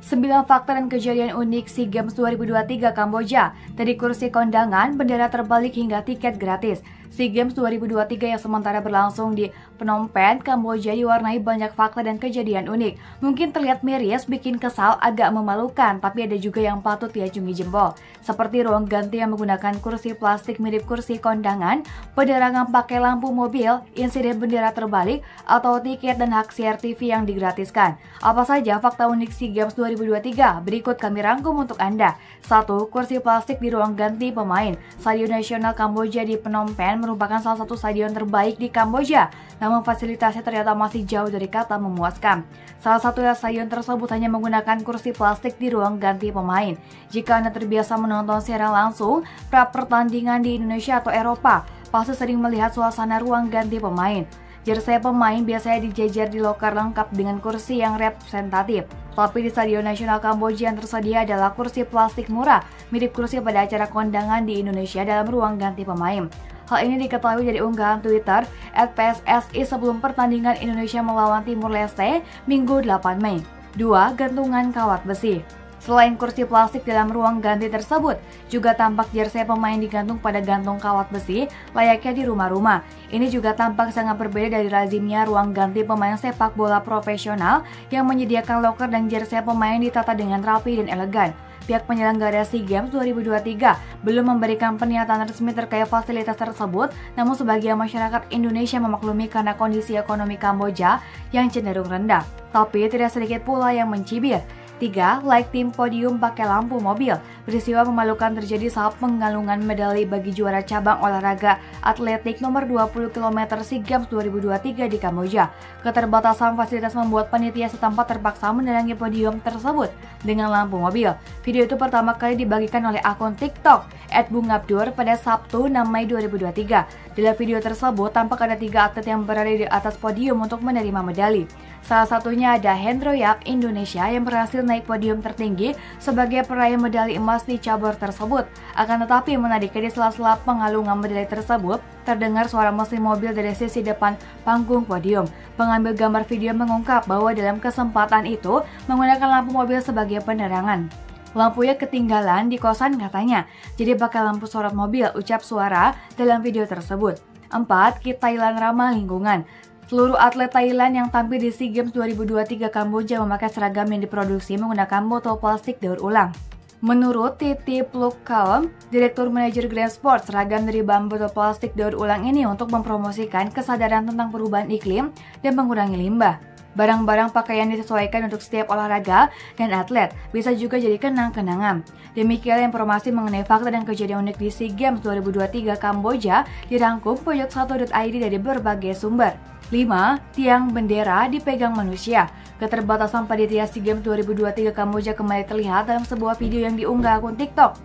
9 fakta dan kejadian unik SEA Games 2023 Kamboja. Dari kursi kondangan, bendera terbalik hingga tiket gratis. SEA Games 2023 yang sementara berlangsung di Phnom Penh, Kamboja diwarnai banyak fakta dan kejadian unik. Mungkin terlihat miris, bikin kesal, agak memalukan, tapi ada juga yang patut diacungi jempol. Seperti ruang ganti yang menggunakan kursi plastik mirip kursi kondangan, penerangan pakai lampu mobil, insiden bendera terbalik, atau tiket dan hak siar TV yang digratiskan. Apa saja fakta unik SEA Games 2023? Berikut kami rangkum untuk Anda. 1. Kursi plastik di ruang ganti pemain. Stadion Nasional Kamboja di Phnom Penh merupakan salah satu stadion terbaik di Kamboja, namun fasilitasnya ternyata masih jauh dari kata memuaskan. Salah satu stadion tersebut hanya menggunakan kursi plastik di ruang ganti pemain. Jika Anda terbiasa menonton secara langsung pra-pertandingan di Indonesia atau Eropa, pasti sering melihat suasana ruang ganti pemain. Jersey pemain biasanya dijejer di loker lengkap dengan kursi yang representatif. Tapi di Stadion Nasional Kamboja yang tersedia adalah kursi plastik murah, mirip kursi pada acara kondangan di Indonesia dalam ruang ganti pemain. Hal ini diketahui dari unggahan Twitter @PSSI sebelum pertandingan Indonesia melawan Timur Leste Minggu 8 Mei. 2. Gantungan kawat besi. Selain kursi plastik dalam ruang ganti tersebut, juga tampak jersey pemain digantung pada gantung kawat besi layaknya di rumah-rumah. Ini juga tampak sangat berbeda dari lazimnya ruang ganti pemain sepak bola profesional yang menyediakan loker dan jersey pemain ditata dengan rapi dan elegan. Pihak penyelenggara SEA Games 2023 belum memberikan pernyataan resmi terkait fasilitas tersebut, namun sebagian masyarakat Indonesia memaklumi karena kondisi ekonomi Kamboja yang cenderung rendah. Tapi tidak sedikit pula yang mencibir. 3. Like tim podium pakai lampu mobil. Peristiwa memalukan terjadi saat pengalungan medali bagi juara cabang olahraga atletik nomor 20 km SEA Games 2023 di Kamboja. Keterbatasan fasilitas membuat panitia setempat terpaksa menerangi podium tersebut dengan lampu mobil. Video itu pertama kali dibagikan oleh akun TikTok @bungabdur pada Sabtu 6 Mei 2023. Dalam video tersebut tampak ada 3 atlet yang berada di atas podium untuk menerima medali. Salah satunya ada Hendro Yap Indonesia yang berhasil naik podium tertinggi sebagai peraih medali emas di cabur tersebut. Akan tetapi menariknya di sela-sela pengalungan medali tersebut, terdengar suara mesin mobil dari sisi depan panggung podium. Pengambil gambar video mengungkap bahwa dalam kesempatan itu menggunakan lampu mobil sebagai penerangan. Lampunya ketinggalan di kosan katanya, jadi pakai lampu sorot mobil, ucap suara dalam video tersebut. 4. Kit Thailand ramah lingkungan. Seluruh atlet Thailand yang tampil di SEA Games 2023 Kamboja memakai seragam yang diproduksi menggunakan botol plastik daur ulang. Menurut Titi Plukkaum, Direktur Manajer Grand Sport, seragam dari bahan botol plastik daur ulang ini untuk mempromosikan kesadaran tentang perubahan iklim dan mengurangi limbah. Barang-barang pakaian disesuaikan untuk setiap olahraga dan atlet, bisa juga jadi kenang-kenangan. Demikian informasi mengenai fakta dan kejadian unik di SEA Games 2023 Kamboja dirangkum pojok1.id dari berbagai sumber. 5. Tiang bendera dipegang manusia. Keterbatasan panitia SEA Games 2023 Kamboja kembali terlihat dalam sebuah video yang diunggah akun TikTok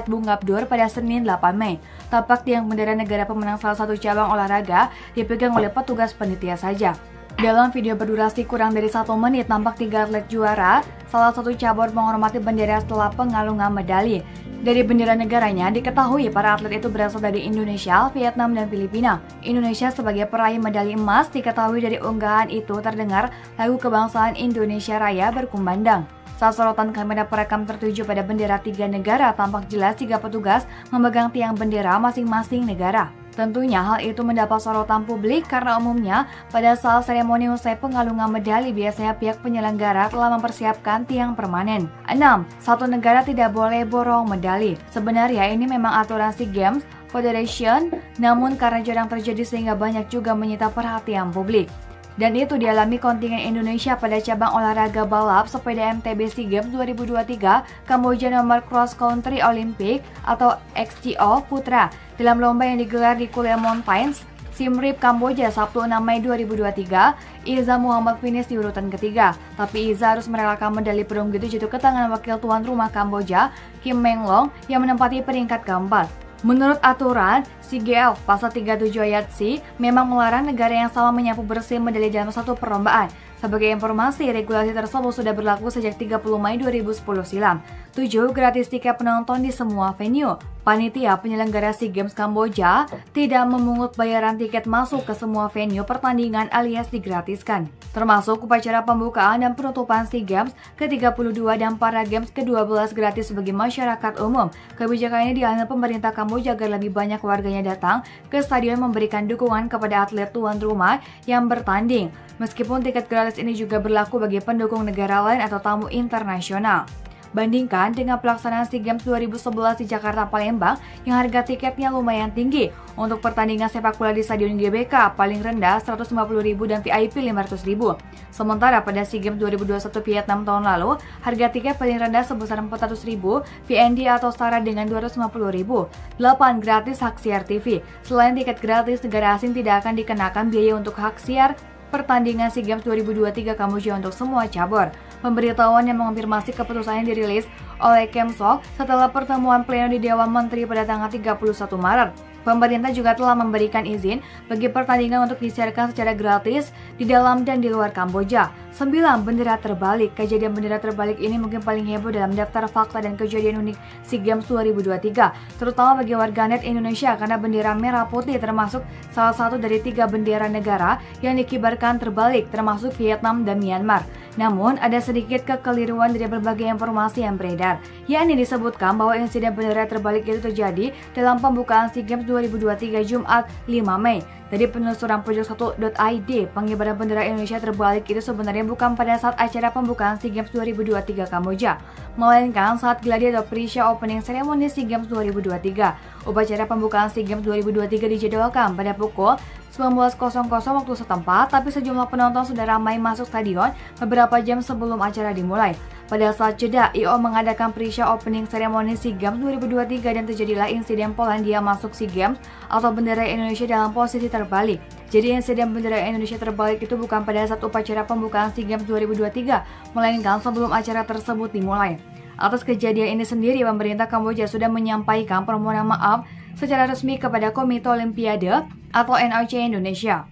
@bungabdur pada Senin 8 Mei. Tampak tiang bendera negara pemenang salah satu cabang olahraga dipegang oleh petugas panitia saja. Dalam video berdurasi kurang dari 1 menit, tampak 3 atlet juara salah satu cabur menghormati bendera setelah pengalungan medali. Dari bendera negaranya, diketahui para atlet itu berasal dari Indonesia, Vietnam, dan Filipina. Indonesia sebagai peraih medali emas diketahui dari unggahan itu terdengar lagu kebangsaan Indonesia Raya berkumandang. Saat sorotan kamera perekam tertuju pada bendera 3 negara, tampak jelas 3 petugas memegang tiang bendera masing-masing negara. Tentunya hal itu mendapat sorotan publik karena umumnya pada saat seremoni usai pengalungan medali biasanya pihak penyelenggara telah mempersiapkan tiang permanen. 6. Satu negara tidak boleh borong medali. Sebenarnya ini memang aturan SEA Games Federation, namun karena jarang terjadi sehingga banyak juga menyita perhatian publik. Dan itu dialami kontingen Indonesia pada cabang olahraga balap sepeda MTB SEA Games 2023 Kamboja nomor Cross Country Olympic atau XGO Putra dalam lomba yang digelar di Kuala Mountains, Siem Reap, Kamboja Sabtu 6 Mei 2023. Iza Muhammad finish di urutan ketiga, tapi Iza harus merelakan medali perunggu itu jatuh ke tangan wakil tuan rumah Kamboja Kim Meng Long yang menempati peringkat keempat. Menurut aturan CGL Pasal 37 Ayat C memang melarang negara yang sama menyapu bersih medali dalam satu perlombaan. Sebagai informasi, regulasi tersebut sudah berlaku sejak 30 Mei 2010 silam. 7. Gratis tiket penonton di semua venue. Panitia penyelenggara SEA Games Kamboja tidak memungut bayaran tiket masuk ke semua venue pertandingan alias digratiskan, termasuk upacara pembukaan dan penutupan SEA Games ke-32 dan Para Games ke-12 gratis bagi masyarakat umum. Kebijakan ini diambil pemerintah Kamboja agar lebih banyak warganya datang ke stadion memberikan dukungan kepada atlet tuan rumah yang bertanding. Meskipun tiket gratis ini juga berlaku bagi pendukung negara lain atau tamu internasional. Bandingkan dengan pelaksanaan SEA Games 2011 di Jakarta Palembang yang harga tiketnya lumayan tinggi. Untuk pertandingan sepak bola di Stadion GBK paling rendah Rp150.000 dan VIP Rp500.000. Sementara pada SEA Games 2021 Vietnam tahun lalu, harga tiket paling rendah sebesar Rp400.000, VND atau setara dengan Rp250.000. 8. Gratis hak siar TV. Selain tiket gratis, negara asing tidak akan dikenakan biaya untuk hak siar pertandingan SEA Games 2023 Kamboja untuk semua cabur. Pemberitahuan yang mengonfirmasi keputusannya dirilis oleh Kemsok setelah pertemuan pleno di Dewan Menteri pada tanggal 31 Maret. Pemerintah juga telah memberikan izin bagi pertandingan untuk disiarkan secara gratis di dalam dan di luar Kamboja. 9. Bendera terbalik. Kejadian bendera terbalik ini mungkin paling heboh dalam daftar fakta dan kejadian unik SEA Games 2023, terutama bagi warganet Indonesia karena bendera merah putih termasuk salah satu dari 3 bendera negara yang dikibarkan terbalik, termasuk Vietnam dan Myanmar. Namun, ada sedikit kekeliruan dari berbagai informasi yang beredar, yakni disebutkan bahwa insiden bendera terbalik itu terjadi dalam pembukaan SEA Games 2023 Jumat 5 Mei. Dari penelusuran pojok1.id, pengibaran bendera Indonesia terbalik itu sebenarnya bukan pada saat acara pembukaan SEA Games 2023 Kamboja, melainkan saat gladi atau pre-show opening ceremony SEA Games 2023. Upacara pembukaan SEA Games 2023 dijadwalkan pada pukul 19.00 waktu setempat, tapi sejumlah penonton sudah ramai masuk stadion beberapa jam sebelum acara dimulai. Pada saat jeda, IO mengadakan pre-show opening ceremony SEA Games 2023 dan terjadilah insiden Polandia masuk SEA Games atau bendera Indonesia dalam posisi terbalik. Jadi insiden bendera Indonesia terbalik itu bukan pada saat upacara pembukaan SEA Games 2023, melainkan sebelum acara tersebut dimulai. Atas kejadian ini sendiri, pemerintah Kamboja sudah menyampaikan permohonan maaf secara resmi kepada Komite Olimpiade atau NOC Indonesia.